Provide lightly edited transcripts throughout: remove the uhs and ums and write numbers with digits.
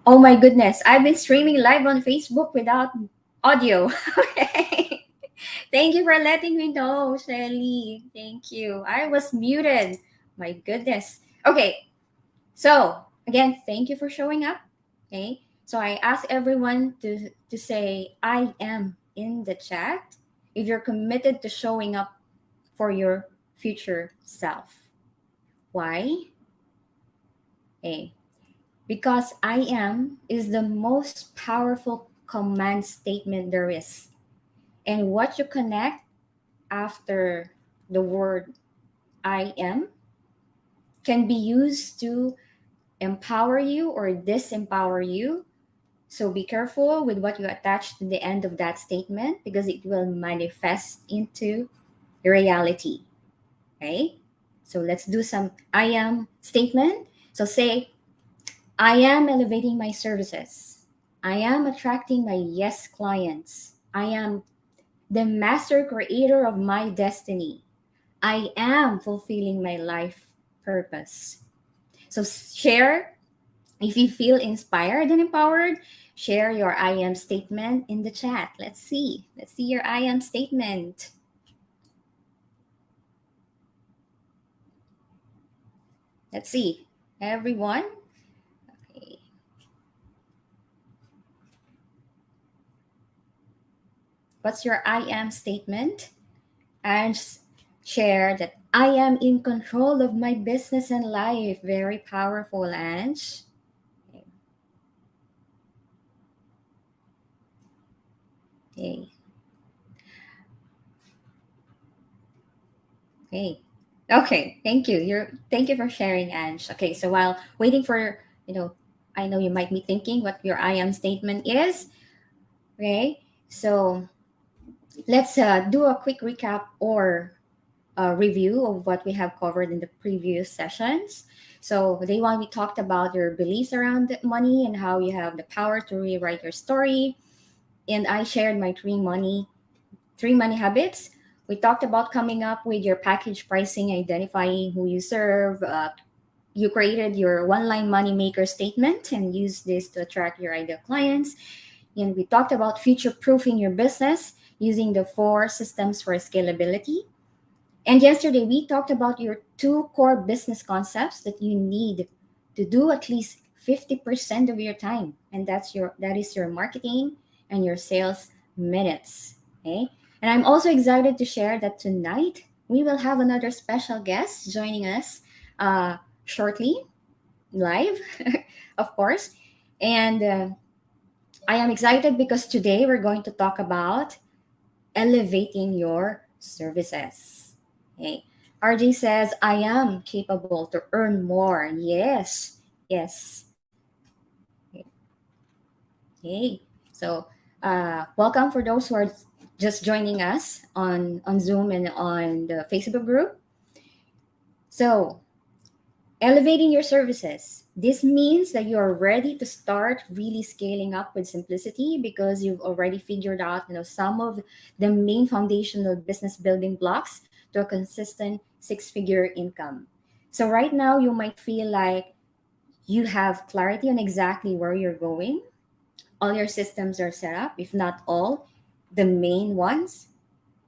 Oh my goodness, I've been streaming live on Facebook without audio. Okay. Thank you for letting me know, Shelly. Thank you. I was muted. My goodness. Okay, so again, thank you for showing up. Okay. So I ask everyone to say I am in the chat if you're committed to showing up for your future self. Why? A. Because I am is the most powerful command statement there is. And what you connect after the word I am can be used to empower you or disempower you. So be careful with what you attach to the end of that statement because it will manifest into reality. Okay? So let's do some I am statement. So say, I am elevating my services. I am attracting my yes clients. I am the master creator of my destiny. I am fulfilling my life purpose. So share if you feel inspired and empowered. Share your I am statement in the chat. Let's see. Let's see your I am statement. Let's see. Everyone. Okay. What's your I am statement? And share that I am in control of my business and life. Very powerful, Ange. Okay. Okay. Okay. Thank you. Thank you for sharing, Ange. Okay. So while waiting for, I know you might be thinking what your I am statement is. Okay. So let's do a quick recap or review of what we have covered in the previous sessions. So, day one, we talked about your beliefs around money and how you have the power to rewrite your story. And I shared my three money habits. We talked about coming up with your package pricing, identifying who you serve. You created your one-line money maker statement and use this to attract your ideal clients. And we talked about future-proofing your business using the four systems for scalability. And yesterday we talked about your two core business concepts that you need to do at least 50% of your time. And that is your marketing and your sales minutes. Okay. And I'm also excited to share that tonight we will have another special guest joining us shortly, live, of course. And I am excited because today we're going to talk about elevating your services. Okay. RJ says, I am capable to earn more. Yes. Yes. Okay. So, welcome for those who are just joining us on Zoom and on the Facebook group. So, elevating your services. This means that you are ready to start really scaling up with simplicity because you've already figured out, some of the main foundational business building blocks to a consistent six-figure income. So right now you might feel like you have clarity on exactly where you're going. All your systems are set up, if not all, the main ones,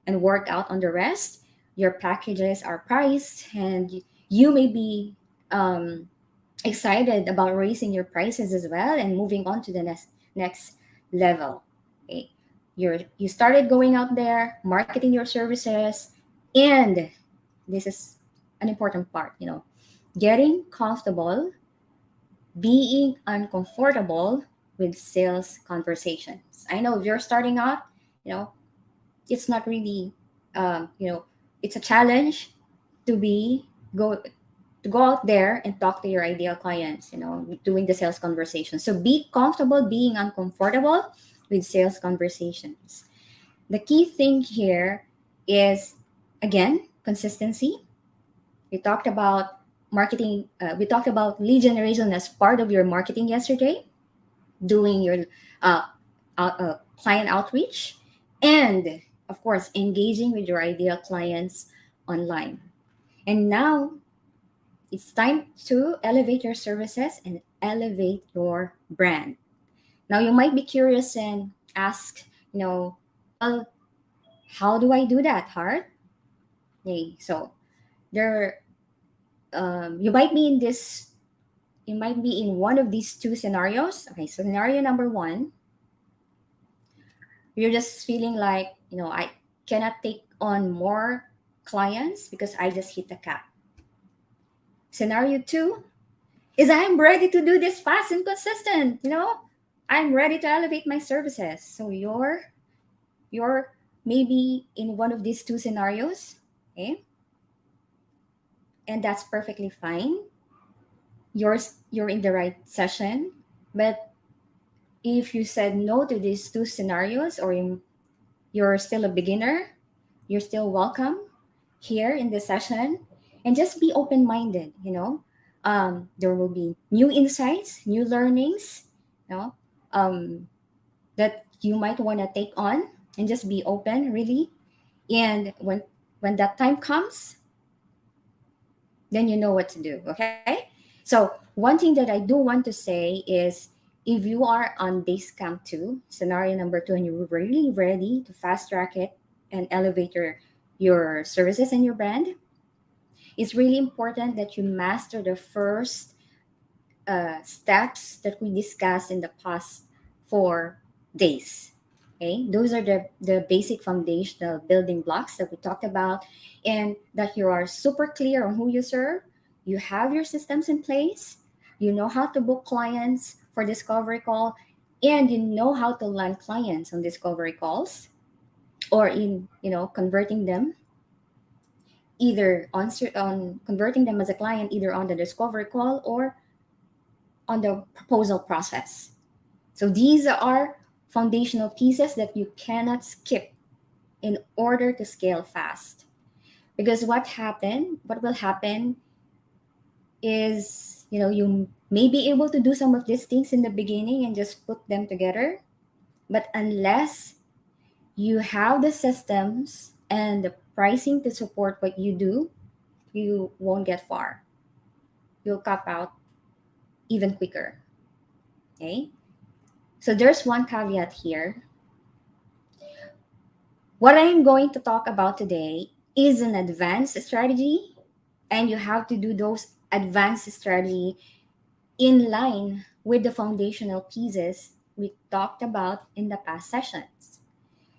and work out on the rest. Your packages are priced, and you may be um, excited about raising your prices as well and moving on to the next level. Okay. You started going out there, marketing your services, and this is an important part, getting comfortable being uncomfortable with sales conversations. I know if you're starting out, you know, it's not really it's a challenge to be go to go out there and talk to your ideal clients, doing the sales conversation. So be comfortable being uncomfortable with sales conversations. The key thing here is, again, consistency. We talked about marketing, we talked about lead generation as part of your marketing yesterday, doing your uh, client outreach, and of course, engaging with your ideal clients online. And now it's time to elevate your services and elevate your brand. Now, you might be curious and ask, well, how do I do that, Hart? Okay, so there, you might be in this, you might be in one of these two scenarios. Okay, so scenario number one, you're just feeling like, I cannot take on more clients because I just hit the cap. Scenario two is I'm ready to do this fast and consistent. I'm ready to elevate my services. So you're maybe in one of these two scenarios, okay? And that's perfectly fine. You're in the right session. But if you said no to these two scenarios, or you're still a beginner, you're still welcome here in this session. And just be open-minded. There will be new insights, new learnings, you know um, that you might want to take on, and just be open, really. And when that time comes, then you know what to do. Okay, so one thing that I do want to say is, if you are on base camp 2, scenario number 2, and you're really ready to fast track it and elevate your services and your brand, it's really important that you master the first steps that we discussed in the past 4 days. Okay, those are the basic foundational building blocks that we talked about, and that you are super clear on who you serve. You have your systems in place. You know how to book clients for discovery call, and you know how to land clients on discovery calls, or in converting them, either on converting them as a client, either on the discovery call or on the proposal process. So these are foundational pieces that you cannot skip in order to scale fast. Because what will happen is, you may be able to do some of these things in the beginning and just put them together, but unless you have the systems and the pricing to support what you do, you won't get far. You'll cap out even quicker. Okay? So there's one caveat here. What I'm going to talk about today is an advanced strategy, and you have to do those advanced strategy in line with the foundational pieces we talked about in the past sessions.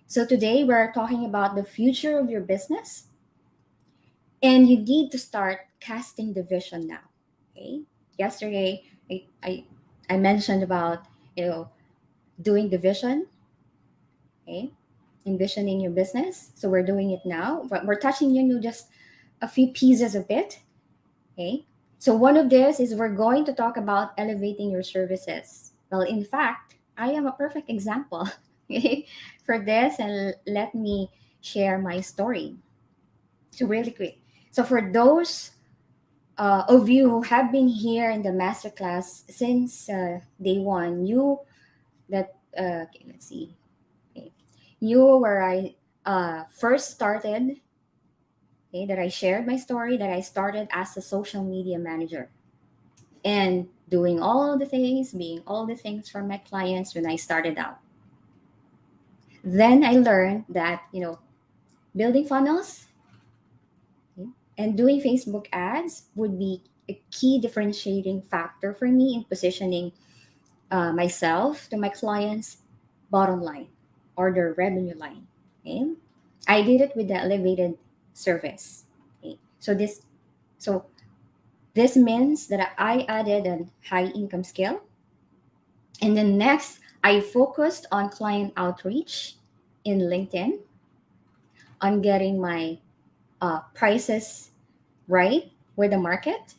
So today we're talking about the future of your business, and you need to start casting the vision now. Okay? Yesterday I mentioned about, doing the vision, okay? Envisioning your business. So we're doing it now. But we're touching, just a few pieces of it. Okay. So one of this is we're going to talk about elevating your services. Well, in fact, I am a perfect example okay, for this, and let me share my story. So really quick. So for those of you who have been here in the masterclass since day one, you that okay, let's see. Okay. You where I first started, okay, that I shared my story, that I started as a social media manager and doing all the things, being all the things for my clients when I started out. Then I learned that, building funnels, okay, and doing Facebook ads would be a key differentiating factor for me in positioning myself to my clients' bottom line or their revenue line. Okay? I did it with the elevated service. Okay? So this means that I added a high income scale. And then next, I focused on client outreach in LinkedIn, on getting my prices right with the market,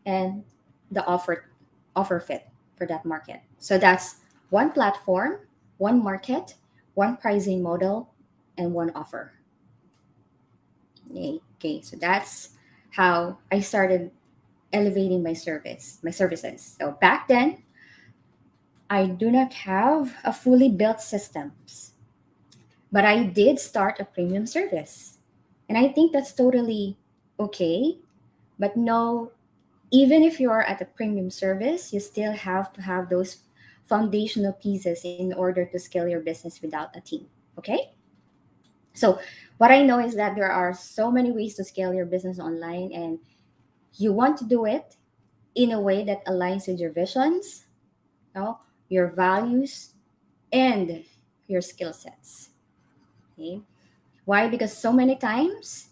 and the offer fit for that market. So that's one platform, one market, one pricing model, and one offer. Okay, so that's how I started elevating my services. So back then, I do not have a fully built systems, but I did start a premium service. And I think that's totally okay, but no, Even if you're at a premium service, you still have to have those foundational pieces in order to scale your business without a team. Okay? So, what I know is that there are so many ways to scale your business online, and you want to do it in a way that aligns with your visions, you know, your values, and your skill sets. Okay? Why? Because so many times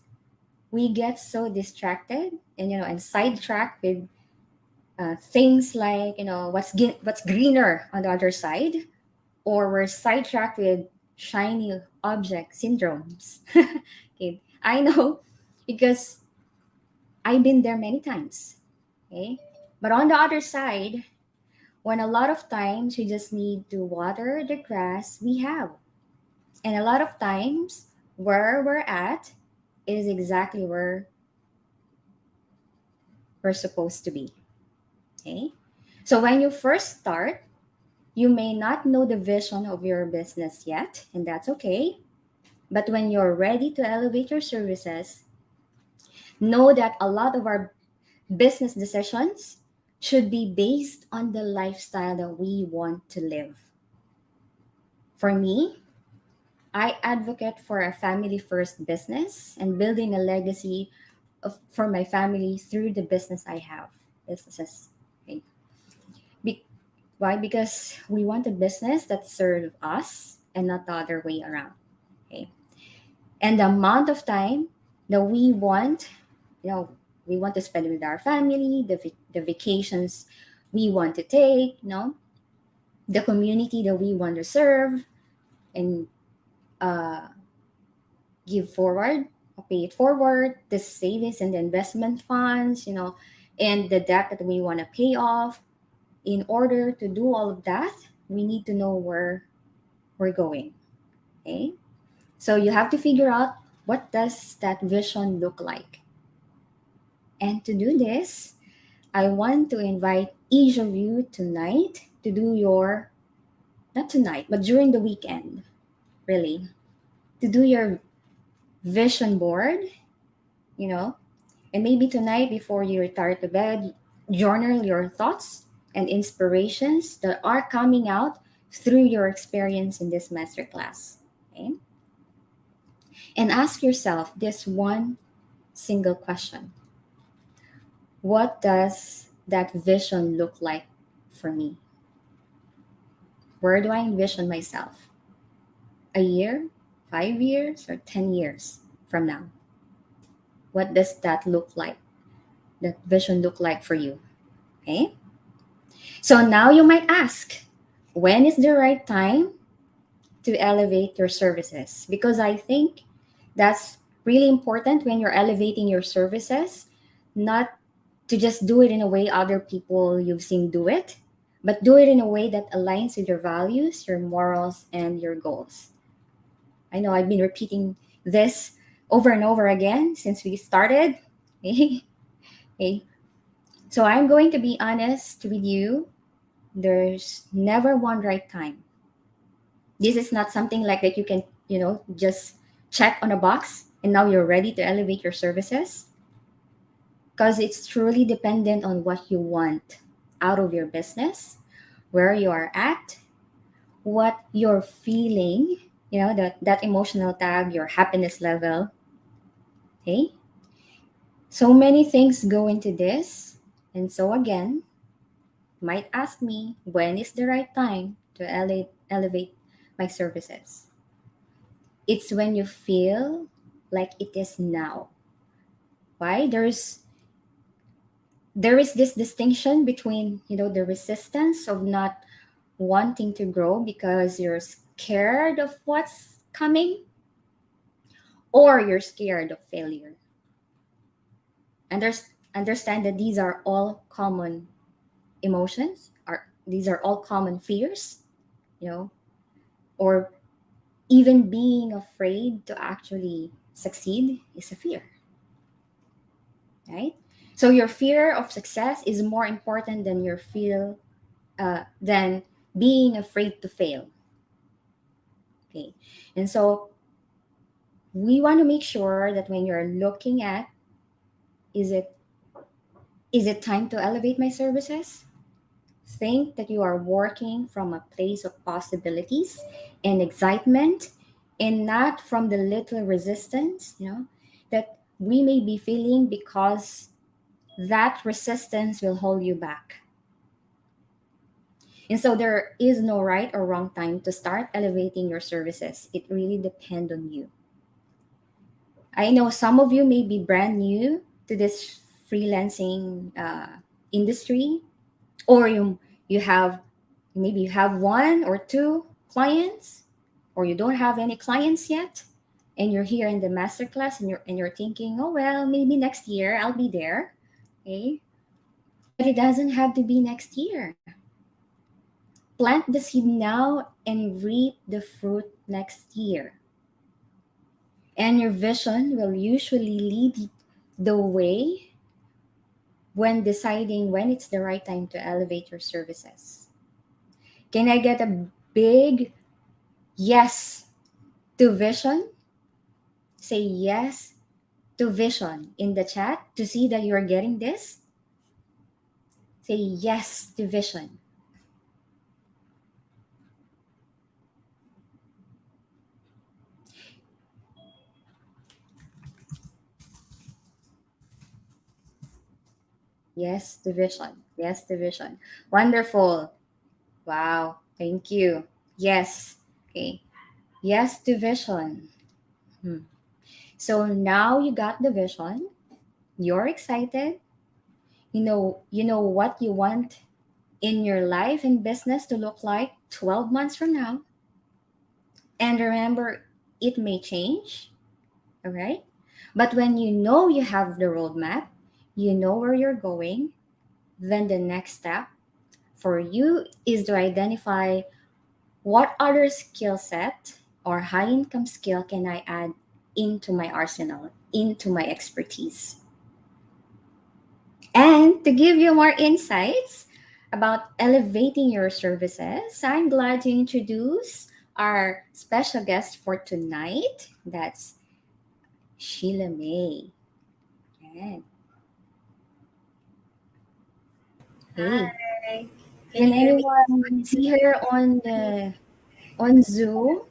we get so distracted and and sidetracked with things like what's greener on the other side, or we're sidetracked with shiny object syndromes. Okay, I know because I've been there many times. Okay, but on the other side, when a lot of times we just need to water the grass we have, and a lot of times where we're at is exactly where we're supposed to be. Okay, so when you first start, you may not know the vision of your business yet, and that's okay. But when you're ready to elevate your services, know that a lot of our business decisions should be based on the lifestyle that we want to live. For me, I advocate for a family first business and building a legacy for my family through the business I have. Businesses. Okay. Be- why? Because we want a business that serves us and not the other way around. Okay. And the amount of time that you know, we want to spend with our family, the vacations we want to take, the community that we want to serve and uh, give forward, pay it forward, the savings and the investment funds, and the debt that we want to pay off. In order to do all of that, we need to know where we're going. Okay. So you have to figure out what does that vision look like. And to do this, I want to invite each of you tonight to do your, not tonight, but during the weekend, really, to do your vision board, you know, and maybe tonight before you retire to bed, journal your thoughts and inspirations that are coming out through your experience in this masterclass. Okay? And ask yourself this one single question: what does that vision look like for me? Where do I envision myself? A year, 5 years, or 10 years from now? What does that look like? That vision look like for you? Okay. So now you might ask, when is the right time to elevate your services? Because I think that's really important when you're elevating your services, not to just do it in a way other people you've seen do it, but do it in a way that aligns with your values, your morals, and your goals. I know I've been repeating this over and over again since we started. Okay. So I'm going to be honest with you. There's never one right time. This is not something like that you can, just check on a box and now you're ready to elevate your services, because it's truly dependent on what you want out of your business, where you are at, what you're feeling, that emotional tag, your happiness level. Okay. So many things go into this. And so again, might ask me, when is the right time to elevate my services? It's when you feel like it is now. Why? There is this distinction between, the resistance of not wanting to grow because you're scared of what's coming, or you're scared of failure. And understand that these are all common emotions, are these are all common fears, you know, or even being afraid to actually succeed is a fear, right? So your fear of success is more important than your feel than being afraid to fail. Okay, and so we want to make sure that when you're looking at, is it Is it time to elevate my services? Think that you are working from a place of possibilities and excitement and not from the little resistance, that we may be feeling, because that resistance will hold you back. And so there is no right or wrong time to start elevating your services. It really depends on you. I know some of you may be brand new to this freelancing industry, or you have, maybe you have one or two clients, or you don't have any clients yet, and you're here in the masterclass, and you're thinking, oh well, maybe next year I'll be there. Okay, but it doesn't have to be next year. Plant the seed now and reap the fruit next year. And your vision will usually lead the way when deciding when it's the right time to elevate your services. Can I get a big yes to vision? Say yes to vision in the chat to see that you're getting this. Say yes to vision. Yes to vision. Yes to vision. Wonderful. Wow. Thank you. Yes. Okay. Yes to vision. Hmm. So now you got the vision. You're excited. You know what you want in your life and business to look like 12 months from now. And remember, it may change, all right? But when you know you have the roadmap, you know where you're going, then the next step for you is to identify what other skill set or high income skill can I add into my arsenal, into my expertise. And to give you more insights about elevating your services, I'm glad to introduce our special guest for tonight. That's Sheila May. And hey, Hi. Can can you hear me? anyone see her on Zoom?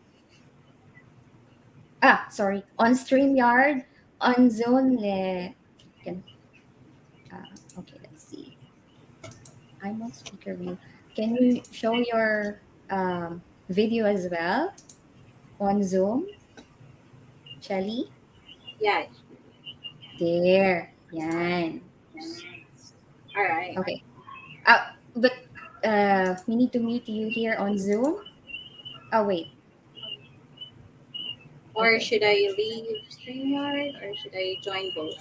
Sorry, on StreamYard, on Zoom. Can, okay, let's see. I'm on speaker view. Can you show your video as well on Zoom, Shelly? Yeah. There. Yan. Yes. All right. Okay. But we need to mute you here on Zoom. Oh, wait. Or Okay. should I leave StreamYard or should I join both?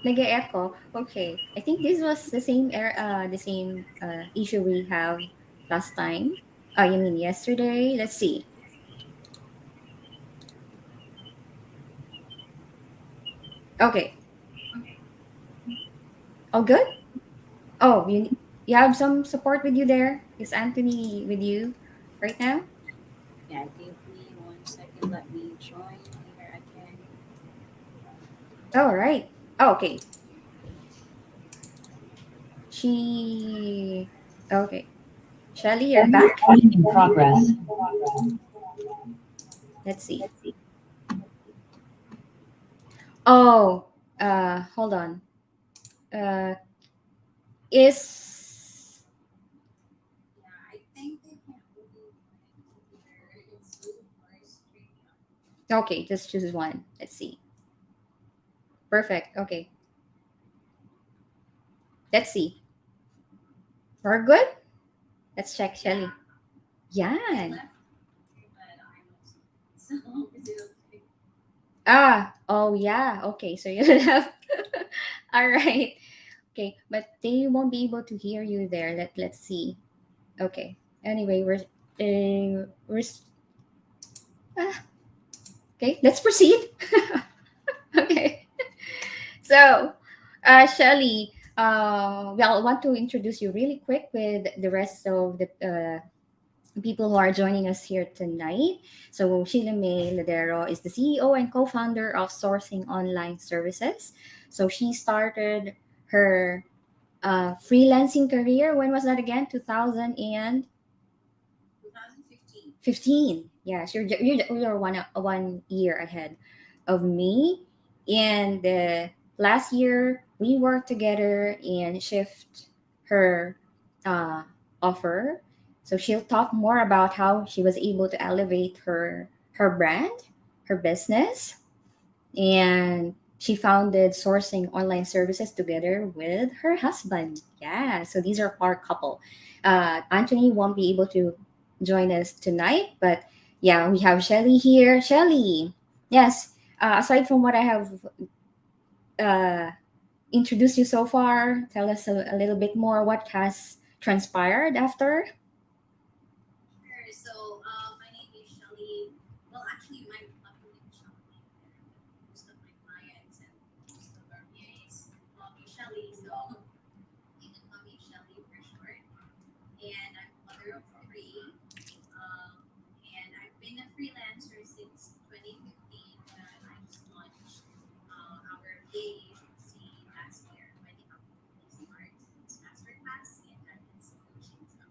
Nag-echo. Okay. I think this was the same issue we have last time. Oh, you mean yesterday? Let's see. Okay. All good? Oh, you have some support with you there? Is Anthony with you right now? Yeah, give me 1 second. Let me join here again. All right. Oh, okay. She. Okay. Shelly, you're back? Recording in progress. Let's see. Oh, hold on. Uh, is Yeah, I think they can't really either it's Zoom or StreamYard. okay. Just choose one. Let's see. Perfect. Okay. Let's see. We're good. Let's check Shelly. I Yan. left but I'm so is it okay? Oh yeah. Okay. So you have. All right. Okay, but they won't be able to hear you there. Let's see. Okay. Anyway, ah, okay. Let's proceed. Okay. So, Shelly, well, I want to introduce you really quick with the rest of the people who are joining us here tonight. So Sheila May Ladero is the CEO and co-founder of Sourcing Online Services. So she started her freelancing career. When was that again? 2015. 2015. Yes, you're one year ahead of me. And last year we worked together and shift her uh, offer. So she'll talk more about how she was able to elevate her brand, her business, and she founded sourcing online services together with her husband. Yeah, so these are our couple. Anthony won't be able to join us tonight, but yeah, we have Shelly here. Shelly, yes. Aside from what I have uh, introduced you so far, tell us a little bit more. What has transpired after? Sure. So, my name is Shelly. Well, actually, my name is Shelly. Most of my clients and most of our VAs call me Shelly. So, you can call me Shelly for short. And I'm a mother of three. Um, and I've been a freelancer since 2015 when I just launched our VA agency last year by the company Smart. It's Masterclass and guidance coaching. So,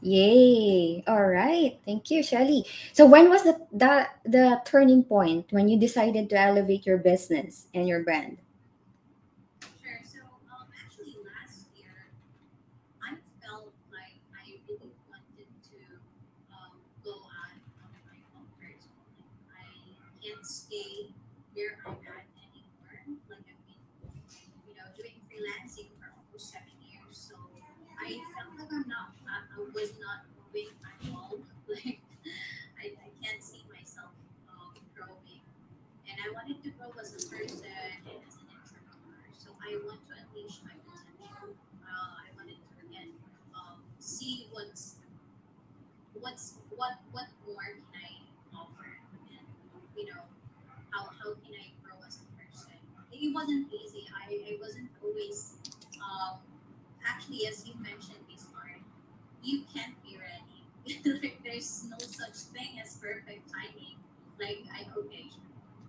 Yay! All right, thank you, Shelly. So when was the turning point when you decided to elevate your business and your brand? sure. So, actually, last year, I felt like I really wanted to go out of my comfort zone. Like, I can't stay where I'm at anymore. Like I've been, doing freelancing for almost 7 years. So I felt like I was not growing at all. Like I can't see myself growing. And I wanted to grow as a person and as an entrepreneur. So I want to unleash my potential. I wanted to again see what more can I offer, and you know how can I grow as a person. It wasn't easy. I wasn't always um, actually, as you mentioned, Miss Lauren, you can't be ready. Like, there's no such thing as perfect timing. Like I okay,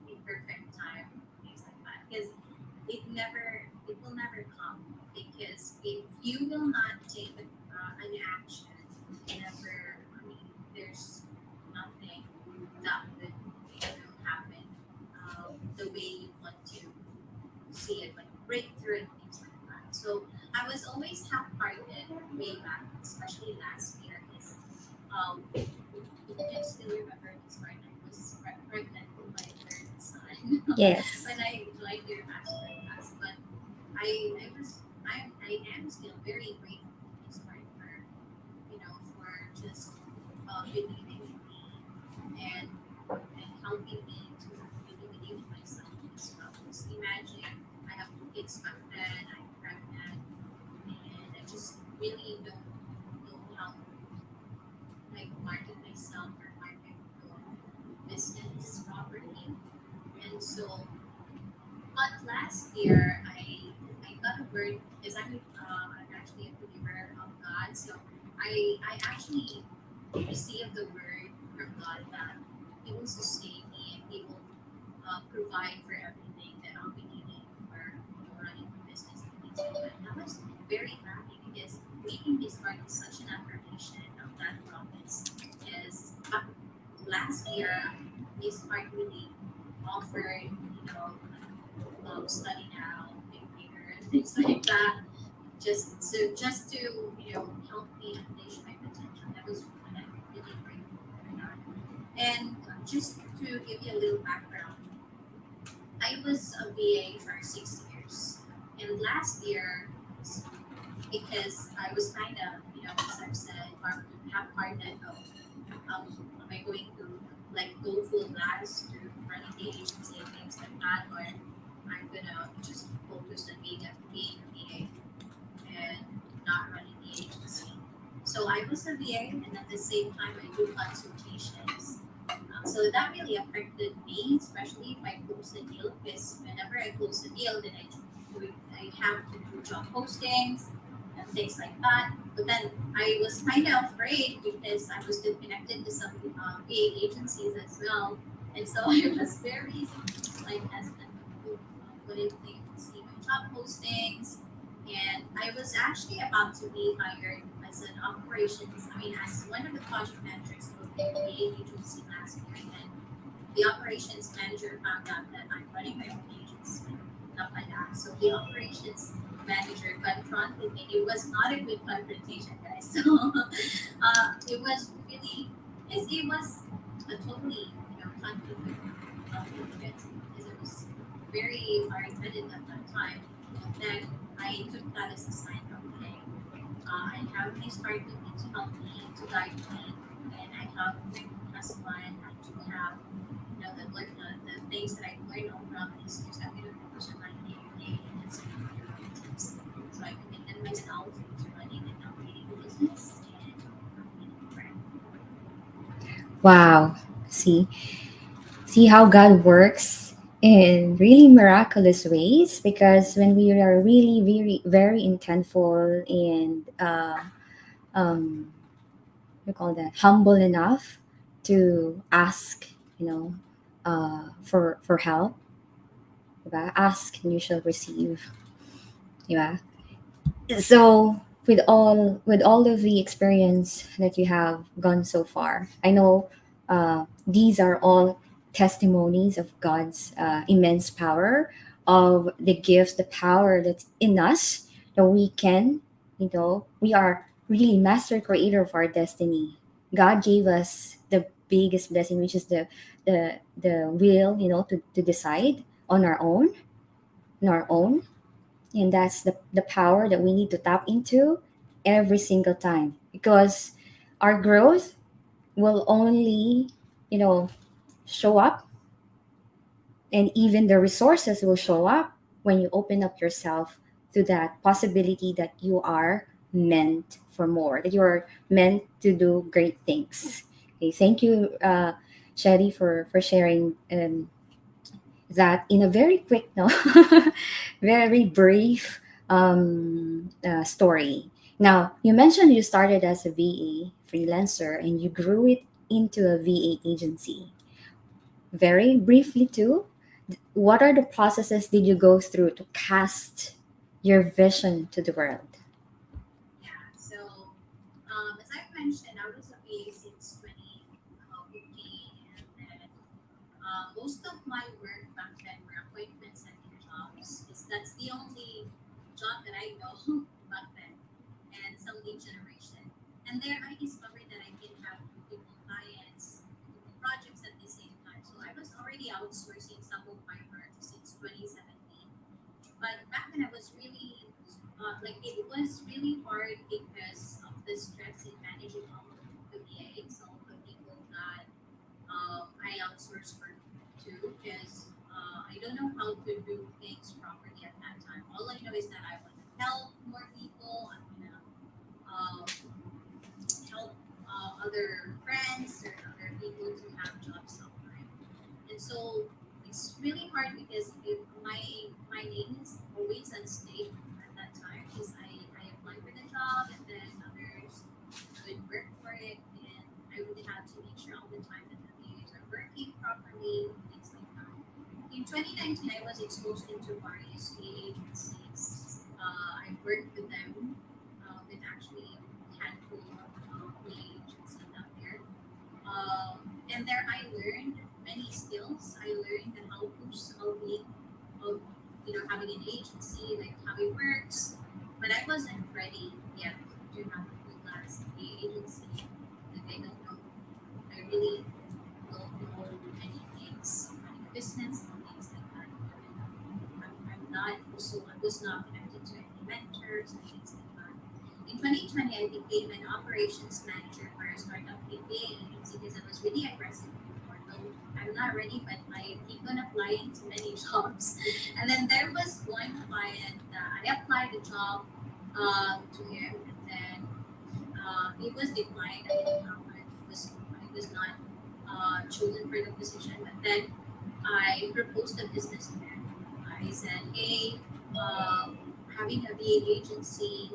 a perfect time, things like that. Because it will never come. Because if you will not take an action, never, I mean, there's nothing that would, happen the way you want to see it, like breakthrough and things like that. So I was always half-hearted way back, especially last year, because if you can still remember this part, I was pregnant with my third son Yes. when I joined your master class. But I am still very grateful to this part for just believing in me and helping me to really believe in myself as well. Just imagine I have two kids back then, I'm pregnant, and I just really don't know how to like market myself or market the business properly. And so, but last year I got a word because I'm actually a believer of God. So I actually received the word from God that He will sustain me and He will provide for everything that I'll be needing for running the business and things like that. And I was very happy because reading this part is such an affirmation of that promise. Because last year, this part really offered, study now, big bigger, and things like that. Just to help me unleash my potential. That was when I'm really grateful for that. And just to give you a little background, I was a VA for 6 years. And last year, because I was kind of, as I've said, half-hearted of, am I going to like go full blast to running the agency and things like that, or I'm gonna just focus on being a VA and not running the agency. So I was a VA, and at the same time I do consultations. So that really affected me, especially if I close a deal, because whenever I close a deal, then I have to do job postings. and things like that. But then I was kind of afraid because I was still connected to some VA agencies as well, and so I was very like hesitant what if they would see my job postings. And I was actually about to be hired as an operations, I mean, as one of the project managers of the VA agency last year. And then the operations manager found out that I'm running my own agency, not like that. So the operations manager confronted me. It was not a good confrontation, guys. So it was really, it was a totally, conflict of interest because it was very hard-headed at that time. Then I took that as a sign, okay, I have my start with me to help me, to guide me, and I have my husband, I do have the things that I learned from these years. I'm going to focus on my day and some tips. So I committed myself to running and operating the business and operating the brand. Wow. See, see how God works in really miraculous ways, because when we are really very intentful and um we call that humble enough to ask, you know, for help, diba? Ask and you shall receive, diba? So with all of the experience that you have gone so far, I know these are all testimonies of God's immense power, of the gifts, the power that's in us, that we can, we are really master creator of our destiny. God gave us the biggest blessing, which is the will, to decide on our own, and that's the power that we need to tap into every single time, because our growth will only, you know show up, and even the resources will show up when you open up yourself to that possibility that you are meant for more, that you are meant to do great things. Okay, thank you, Sherry, for sharing that in a very quick, no, very brief story. Now, you mentioned you started as a VA freelancer and you grew it into a VA agency. Very briefly, too, what are the processes did you go through to cast your vision to the world? Yeah. So as I mentioned, I was a VA since 2015, and then most of my work back then were appointment setting jobs. Is That's the only job that I know back then, and some lead generation. And there I discovered that I can have multiple clients, multiple projects at the same time. So I was already outsourcing some of my work since 2017. But back then I was really like it was really hard because of the stress in managing all of the VAs, all of the people that I outsource work to, because I don't know how to do things properly at that time. All I know is that I want to help more people. I want to help other friends or other people to have jobs online. And so it's really hard because my name is always unstable at that time because I apply for the job and then others would work for it, and I would have to make sure all the time that the videos are working properly, things like that. In 2019, I was exposed into various agencies. I worked with them with actually a handful of agencies out there. And there I learned many skills. I learned the how to solving of having an agency, like how it works. But I wasn't ready yet to have a full class agency. Like I don't know. I really don't know many things running a business and things like that. I'm not also I was not connected to any mentors and things like that. In 2020, I became an operations manager for a startup MBA agency because I was really aggressive before. No, I'm not ready, but I keep on applying to many jobs. And then there was one client that I applied the job to him, and then it was declined. I don't know. I was not chosen for the position, but then I proposed the business plan. I said, hey, having a VA agency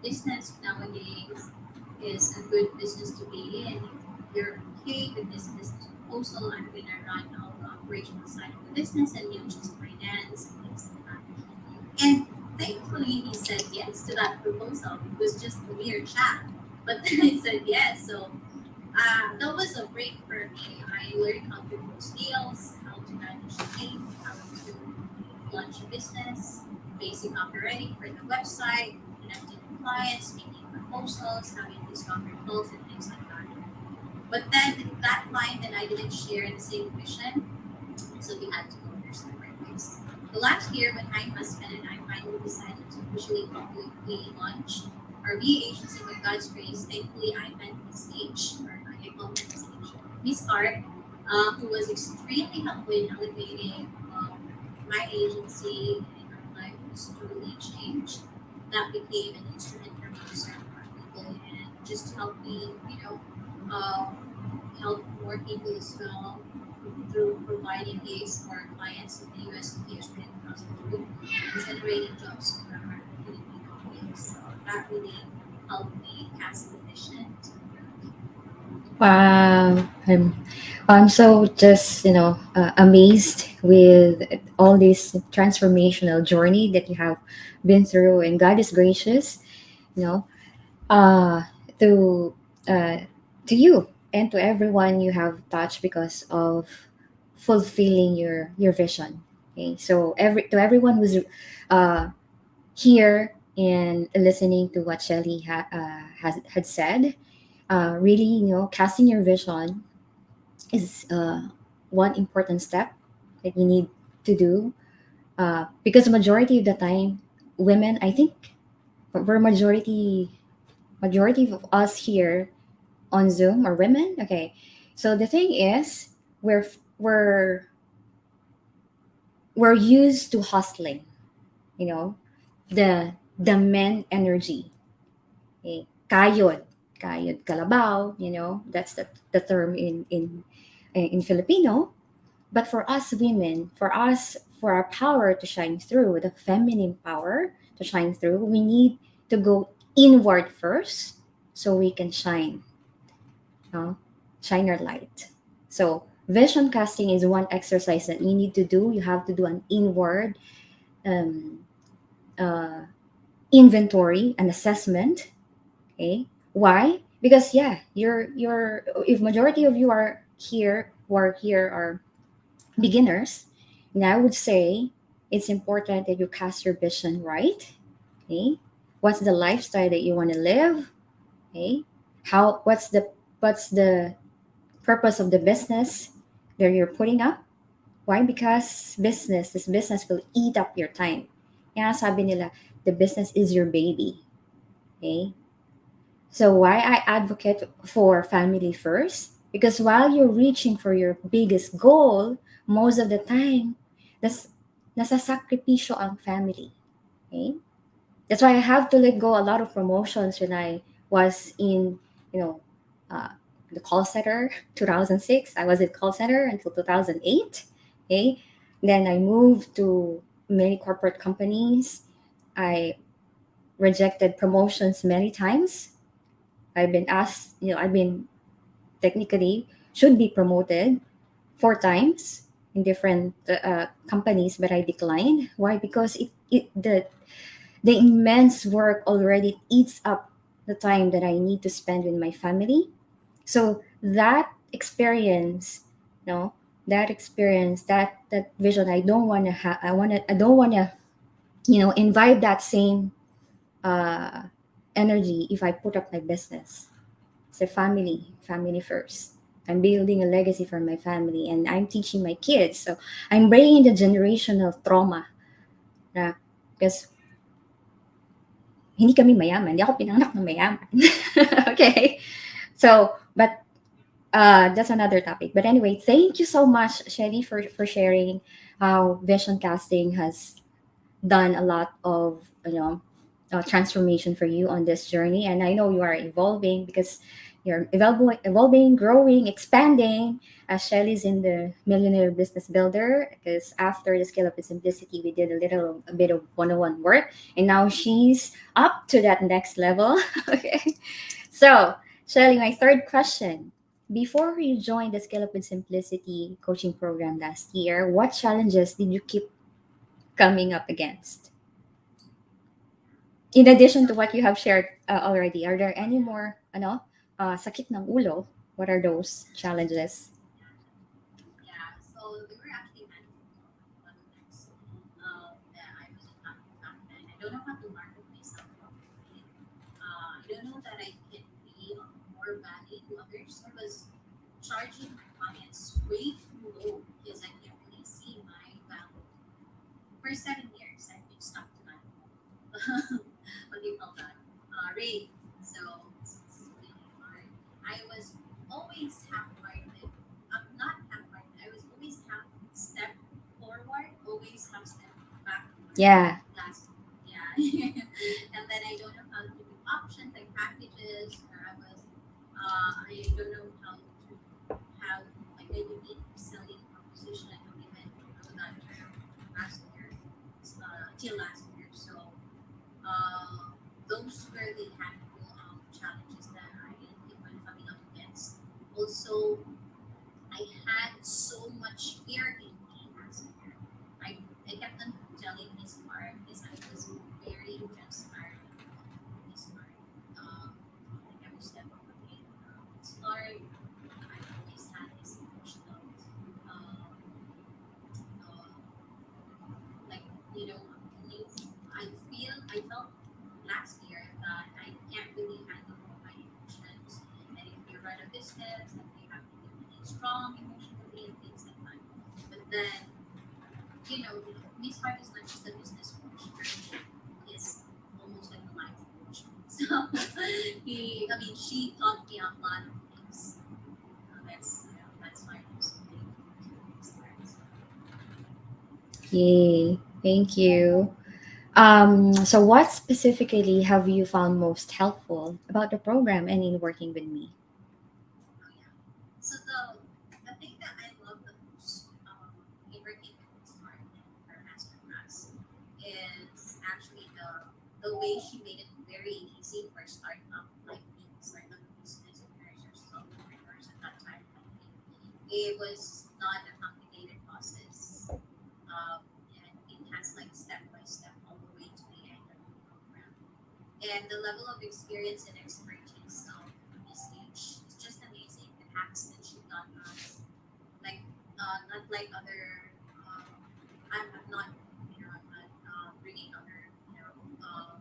business nowadays is a good business to be in. If you're okay with this business proposal, I'm gonna run all the operational side of the business and you just finance and things like that. And thankfully, he said yes to that proposal. It was just a mere chat, but then he said yes. So that was a break for me. I learned how to close deals, how to manage a team, how to launch a business, basic copywriting for the website, connecting with clients, making proposals, having discovery calls, and things like that. But then that client and I didn't share the same vision, so we had to go our separate ways. The last year, when my husband and I finally decided to officially publicly launch our VA agency with God's grace, thankfully I met Miss H, or I call her Miss H, Miss Art, who was extremely helpful in elevating my agency, and our life was totally changed. That became an instrument for me to serve more people and just to help me, um, help more people as well through providing gigs for our clients in the US and here and across the globe and generating jobs for our Filipino gigs. So that really helped me cast the vision to work. Wow. I'm so just, amazed with all this transformational journey that you have been through, and God is gracious, you know, uh, to, uh, to you and to everyone you have touched because of fulfilling your vision. Okay. So to everyone who's uh, here and listening to what Shelly had said, really, casting your vision is one important step that you need to do, because the majority of the time, women, I think, we're majority of us here on Zoom are women. Okay, so the thing is, we're we're used to hustling, you know, the men energy. Okay? Kayod kalabaw, that's the term in Filipino. But for us women, for our power to shine through, the feminine power to shine through, we need to go inward first so we can uh, shine our light. So vision casting is one exercise that you need to do. You have to do an inward um, uh, inventory, an assessment. Okay, why? Because yeah, you're if majority of you are here who are here are beginners, and I would say it's important that you cast your vision right. Okay, what's the lifestyle that you want to live? Okay, how what's the purpose of the business that you're putting up? Why? Because this business will eat up your time. Kaya sabi nila, the business is your baby. Okay, so why I advocate for family first? Because while you're reaching for your biggest goal, most of the time, nas nasasakripisyo ang family. Okay? That's why I have to let go a lot of promotions when I was in, you know, uh, the call center. 2006, I was in call center until 2008. Okay? Then I moved to many corporate companies. I rejected promotions many times. I've been technically should be promoted 4 times in different companies, but I declined. Why? Because the immense work already eats up the time that I need to spend with my family. So that experience, that experience, that vision, I don't want to have. I don't want to, invite that same uh, energy if I put up my business. So family first. I'm building a legacy for my family and I'm teaching my kids. So I'm bringing the generational trauma na because hindi kami mayaman. Hindi ako pinanganak ng mayaman. Okay. So, but that's another topic. But anyway, thank you so much, Shelly, for sharing how vision casting has done a lot of transformation for you on this journey. And I know you are evolving because you're evolving, growing, expanding. Shelly's in the Millionaire Business Builder because after the Scale Up with Simplicity, we did a bit of one-on-one work, and now she's up to that next level. Okay, so Shelly, my third question. Before you joined the Scale Up with Simplicity coaching program last year, what challenges did you keep coming up against? In addition to So what you have shared already, are there any more sakit ng ulo? What are those challenges? yeah, so there were actually manageable things that I wasn't happy back then. I don't know how to market myself properly. I don't know that I can be more value to others. I was charging my clients way too low because I can really see my value. For 7 years, I've been stuck to that. What do you call that? Rate. So it's really hard. I was always half-hearted. Not half-hearted. I was always half step forward, always half step backward. Yeah. Last, yeah. And then I don't know how to do options like packages, or I don't know how to have like a unique selling proposition. I don't even know that term last year, till last year. So those were the handful of challenges that I keep on coming up against. Also, I had so much fear in me as a year. I kept on telling Miss Mark because I was very transparent with Miss Mark. Like every step of the way. Miss Mark, I always had this emotional, um, uh, like you know, you, I felt last year that I can't really handle all my emotions. And if you run a business, then you have to be really strong emotionally and things like that. But then, Miss Hart is not just a business coach. He is almost like a life coach. So I mean, she taught me a lot of things. That's why I'm so thankful to Miss Hart. So, Yay. Thank you. So what specifically have you found most helpful about the program and in working with me? oh yeah. So the thing that I love the most in working with Miss Hart and her masterclass is actually the way she made it very easy for startup like me, startup business owners or solopreneurs at that time like me. It was not a complicated process. And it has like step by step all the way to the end of the program. And the level of experience and expertise of Miss H is just amazing. The hacks that she taught us, like not like other. I'm not, I'm not bringing other, uh,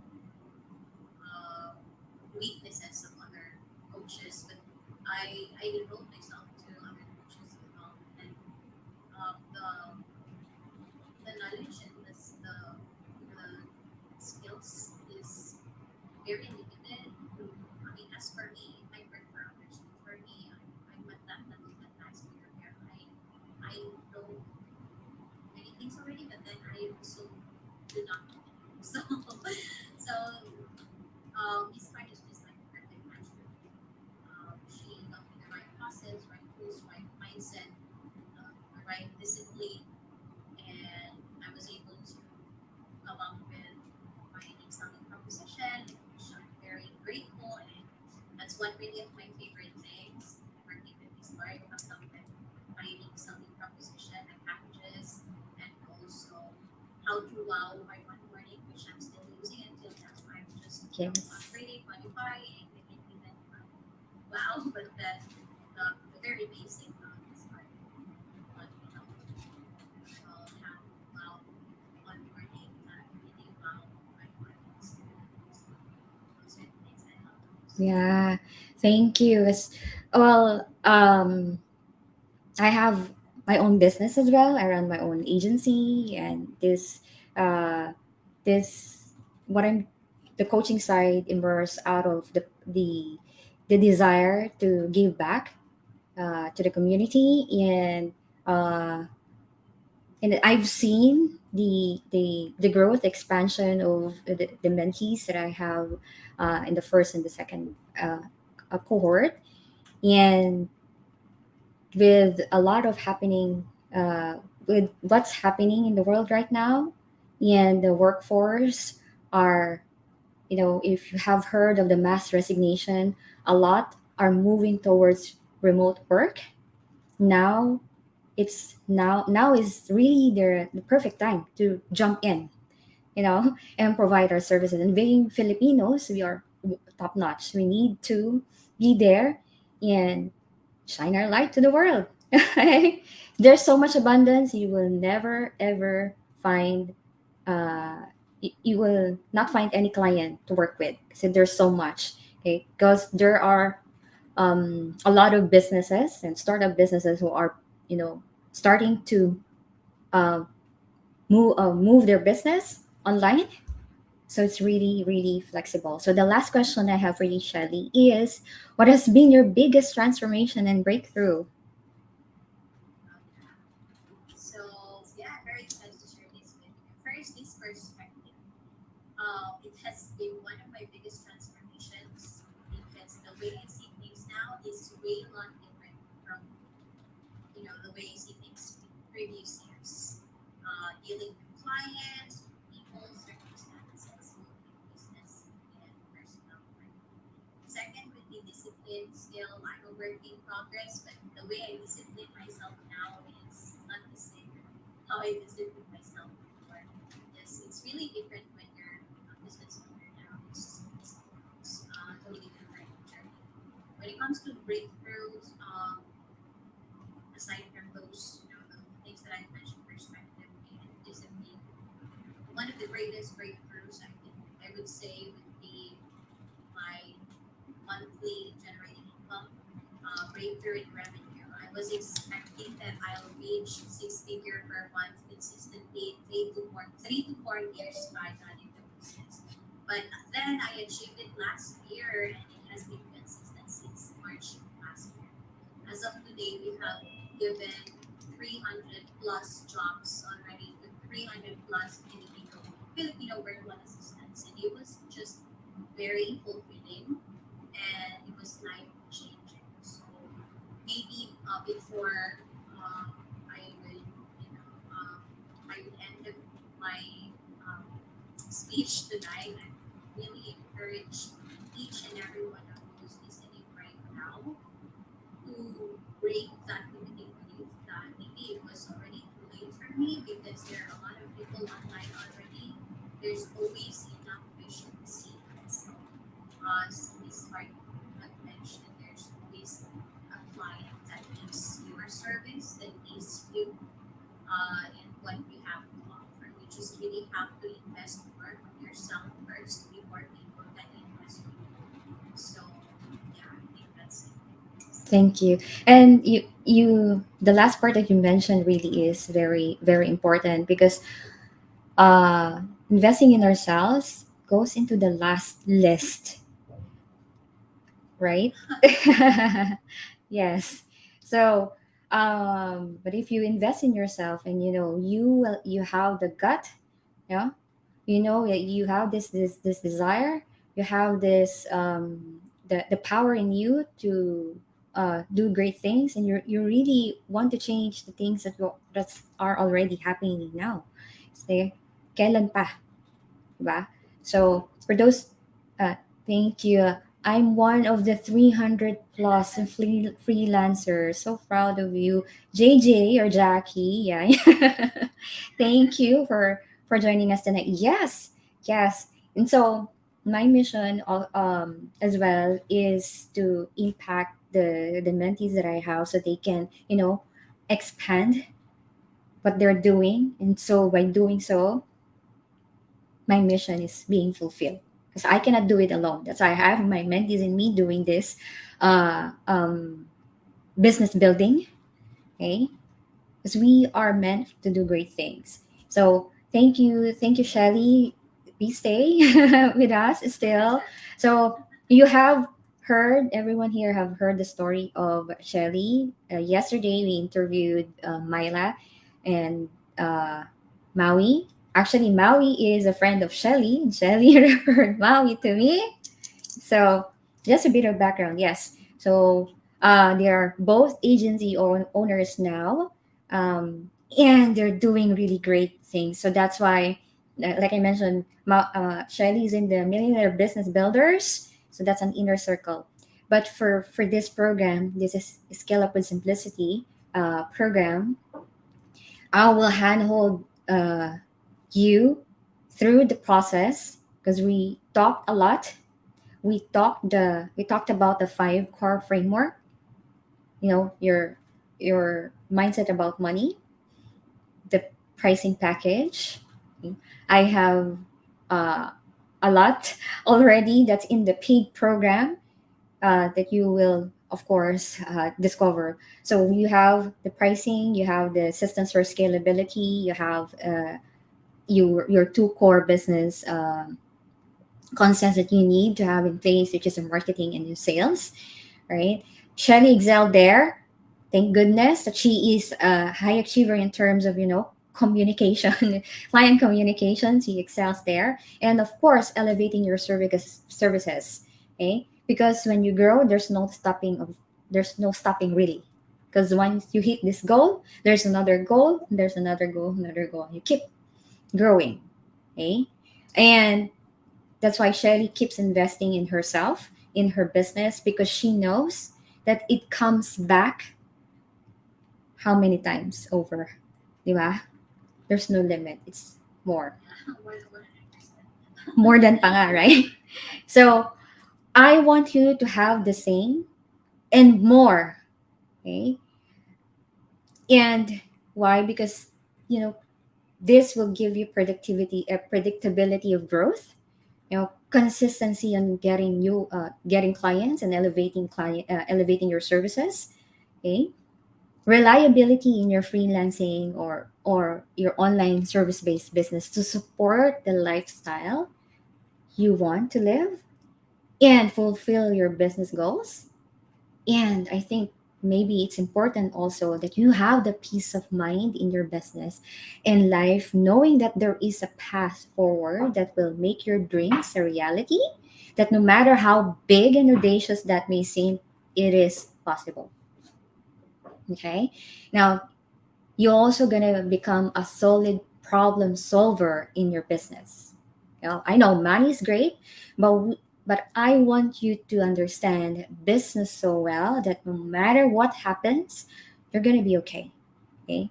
weaknesses of other coaches, but I devote myself to other coaches as well, and the knowledge and the skills is very limited. I mean, as for me, it might work for others. But for me, I'm at that level that last year where I know many things already, but then I also do not know. So, so Miss Fine is just like a perfect match for me. She got me the right process, right tools, right mindset, the right discipline, and I was able to come up with my unique selling proposition, which I'm very grateful. And that's one really of my favorite things working with this bar. You have come with my unique selling proposition and packages, and also how to wow my one morning, which I'm still using until now. I'm just Yes. upgrading, modifying, making even wow, but then the very basic is like what we know have wow one morning that really wow my clients. So those are the things I love the most. Yeah. Thank you. Well, I have my own business as well. I run my own agency, and uh, this what I'm the coaching side emerged out of the desire to give back to the community, uh, and I've seen the growth expansion of the mentees that I have in the first and the second a cohort, and with a lot of happening, uh, with what's happening in the world right now, and the workforce are, if you have heard of the mass resignation, a lot are moving towards remote work. Now now is really the perfect time to jump in, and provide our services. And being Filipinos, we are top notch. We need to be there and shine our light to the world. There's so much abundance. You will never ever find, you will not find any client to work with, because there's so much. Okay, because there are a lot of businesses and startup businesses who are, starting to uh, move their business online. So it's really, really flexible. So the last question I have for you, Shelly, is what has been your biggest transformation and breakthrough? So yeah, very excited to share this with you. First, this perspective. It has been one of my biggest transformations because the way I see things now is way a lot different from the way I see things in previous years. Dealing with clients, people, circumstances, both in business and personal life. Second would be discipline. Still, I'm a work in progress, but the way I discipline myself now is not the same how I discipline myself before. Yes, it's really different when you're a business owner now. It's totally different journey. When it comes to breakthroughs, aside from those, the things that I mentioned, perspective and discipline, one of the greatest breakthroughs I would say would be my monthly generating income, breakthrough in revenue. I was expecting that I'll reach six-figure per month consistently 3 to 4 years by running the business. But then I achieved it last year, and it has been consistent since March last year. As of today, we have given 300 plus jobs already to 300 plus Filipino virtual assistants, and it was just very fulfilling and it was life changing. So maybe before I will, I will end my um, speech tonight, I really encourage each and every one of you who's listening right now to break that limiting belief that maybe it was already too late for me because there are a lot of people online already. There's always enough vision to see myself. As Ms. Hart had mentioned, there's always a client that needs your service, that needs you, and what you have to offer. You just really have to invest more on yourself first before people can invest in you. So, yeah, I think that's it. Thank you. And the last part that you mentioned really is very, very important, because investing in ourselves goes into the last list, right? Yes. So, but if you invest in yourself, and you have the gut, yeah, that you have this desire, you have this, the power in you to do great things, and you really want to change the things that are already happening now. Say, kailan pa, diba? So for those, uh, thank you. I'm one of the 300 plus freelancers. So proud of you, JJ or Jackie. Yeah. Thank you for joining us tonight. Yes, yes. And so my mission, as well, is to impact the mentees that I have, so they can, expand what they're doing. And so by doing so, my mission is being fulfilled, because I cannot do it alone. That's why I have my mentees in me doing this, uh, um, business building. Okay, because we are meant to do great things. So thank you, Shelly. Please stay with us still. So you have heard, everyone here have heard the story of Shelly. Yesterday we interviewed Myla and Maui. Actually, Maui is a friend of Shelly, and Shelly referred Maui to me. So Just a bit of background, yes. So they are both agency owners now, and they're doing really great things. So that's why, like I mentioned, Shelly is in the Millionaire Business Builders. So that's an inner circle. But for this program, this is Scale Up with Simplicity program. I will handhold you through the process because we talked a lot. We talked about the five core framework. Your mindset about money, the pricing package. I have uh, a lot already that's in the paid program that you will of course discover. So you have the pricing, you have the systems for scalability, you have your two core business concepts that you need to have in place, which is in marketing and in sales, right? Shelly excelled there. Thank goodness that she is a high achiever in terms of, communication, client communication. She excels there. And of course, elevating your services. Okay? Because when you grow, there's no stopping really. Because once you hit this goal, there's another goal, there's another goal, another goal. You keep growing. Okay? And that's why Shelly keeps investing in herself, in her business, because she knows that it comes back how many times over. Di ba? There's no limit. It's more. Yeah, more than 100%. More than pa nga, right? So, I want you to have the same and more. Okay? And why? Because, you know, this will give you predictability of growth, consistency on getting clients and elevating your services. Okay, reliability in your freelancing or your online service based business to support the lifestyle you want to live and fulfill your business goals. And I think maybe it's important also that you have the peace of mind in your business and life, knowing that there is a path forward that will make your dreams a reality, that no matter how big and audacious that may seem, it is possible. Okay. Now, you're also going to become a solid problem solver in your business. I know money is great, but I want you to understand business so well that no matter what happens, you're going to be okay. Okay?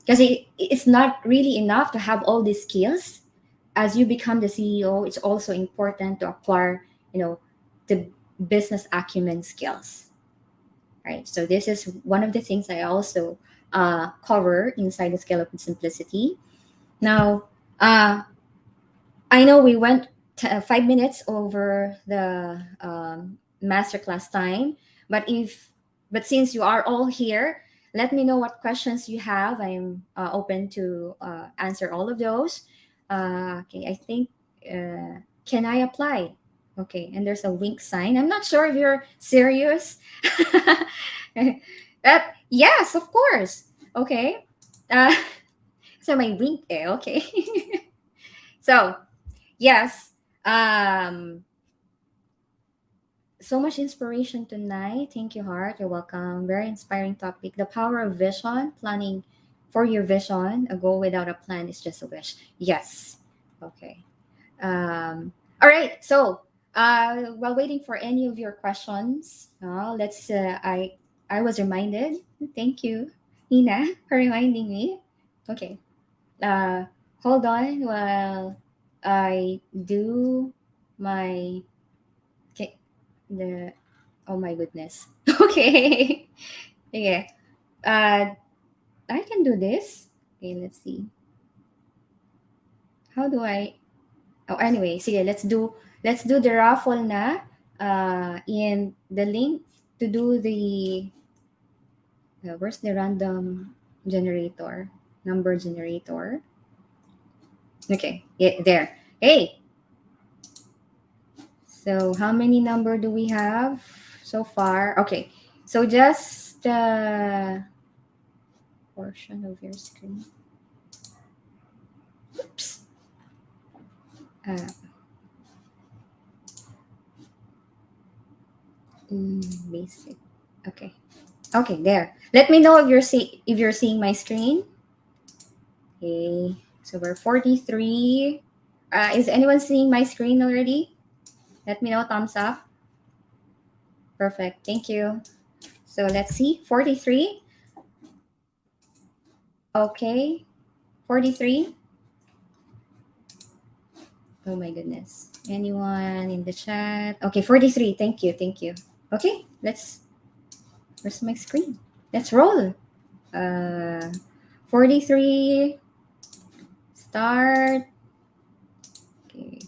Because it's not really enough to have all these skills. As you become the CEO, it's also important to acquire, the business acumen skills, right? So this is one of the things I also cover inside the Scale Up with Simplicity. Now, uh, I know we went 5 minutes over the masterclass time, but since you are all here, let me know what questions you have. I'm open to answer all of those. Okay, I think can I apply? Okay, and there's a wink sign. I'm not sure if you're serious. That yes, of course. Okay. Uh, so my wink. Okay. So yes. So much inspiration tonight. Thank you, Heart. You're welcome. Very inspiring topic. The power of vision, planning for your vision. A goal without a plan is just a wish. Yes. Okay. All right. So, while waiting for any of your questions, let's. I was reminded. Thank you, Nina, for reminding me. Okay. Uh, Hold on while I do my. Okay. The Oh my goodness. Okay. Okay. Uh, I can do this. Okay, let's see. How do I? Oh, anyway, sige, let's do the raffle na. In the link to do the where's the random generator number generator? Okay, yeah, there. Hey, so how many number do we have so far? Okay, so just portion of your screen. Oops. Uh, Basic. Okay. Okay, there. Let me know if you're seeing my screen. Okay. So we're 43. Is anyone seeing my screen already? Let me know, thumbs up. Perfect. Thank you. So let's see. 43. Okay. 43. Oh my goodness. Anyone in the chat? Okay, 43. Thank you. Thank you. Okay, where's my screen? Let's roll. Uh 43. Start. Okay.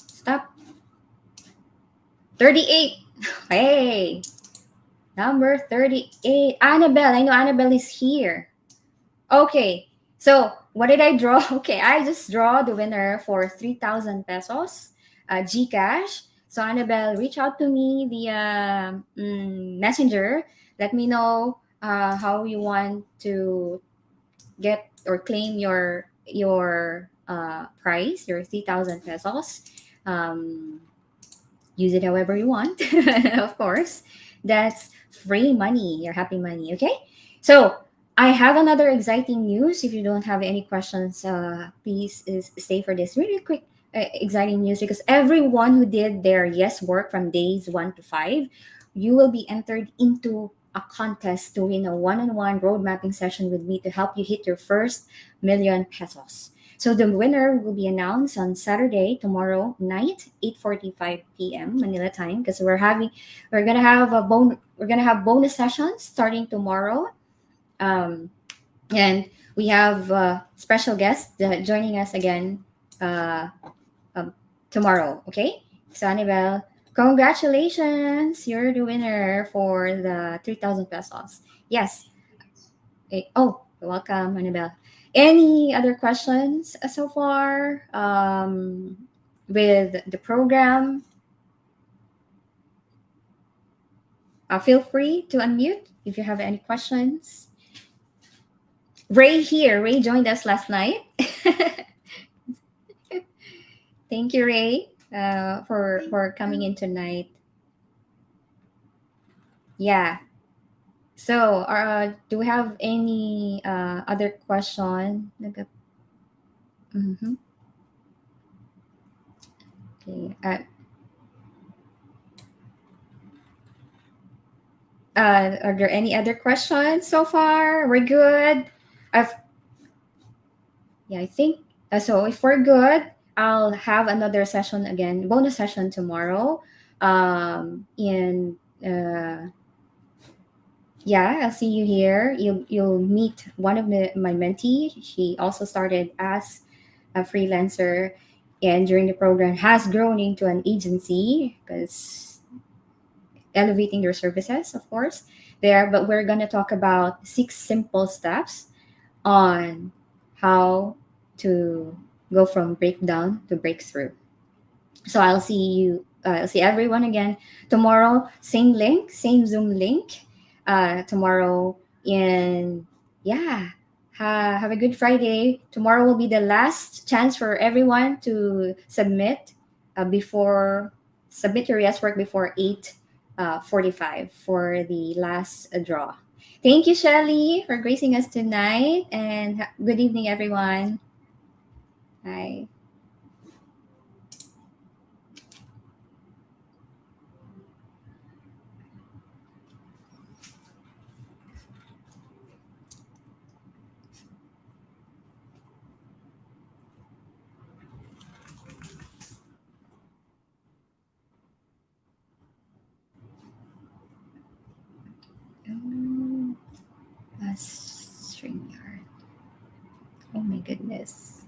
Stop. 38. Hey, number 38. Annabelle. I know Annabelle is here. Okay. So, what did I draw? Okay, I just draw the winner for 3,000 pesos, Gcash. So, Annabelle, reach out to me via Messenger. Let me know how you want to get or claim your price, your 3,000 pesos. Um, Use it however you want, of course. That's free money, your happy money. Okay. So I have another exciting news. If you don't have any questions, please stay for this really quick exciting news, because everyone who did their yes work from days 1 to 5, you will be entered into a contest to win a one-on-one road mapping session with me to help you hit your first million pesos. So the winner will be announced on Saturday, tomorrow night, 8:45 p.m. Manila time, because we're gonna have bonus sessions starting tomorrow. Um, and we have special guests joining us again uh, um, tomorrow. Okay, so Annabelle, congratulations! You're the winner for the 3,000 pesos. Yes. Oh, you're welcome, Annabelle. Any other questions so far with the program? Feel free to unmute if you have any questions. Ray here. Ray joined us last night. Thank you, Ray, for coming in tonight. Yeah. So, do we have any other question? Mhm. Okay. Are there any other questions so far? We're good. I've Yeah, I think so. If we're good, I'll have another session again, bonus session tomorrow. And yeah, I'll see you here. You'll meet one of my mentee. She also started as a freelancer, and during the program has grown into an agency because elevating their services, of course. There, but we're gonna talk about 6 simple steps on how to go from breakdown to breakthrough. So I'll see everyone again tomorrow. Same link, same Zoom link. Tomorrow, and yeah, have a good Friday. Tomorrow will be the last chance for everyone to before submit your yes work before 8:45 for the last draw. Thank you, Shelly, for gracing us tonight, and good evening, everyone. Bye. Oh, StreamYard. Oh my goodness.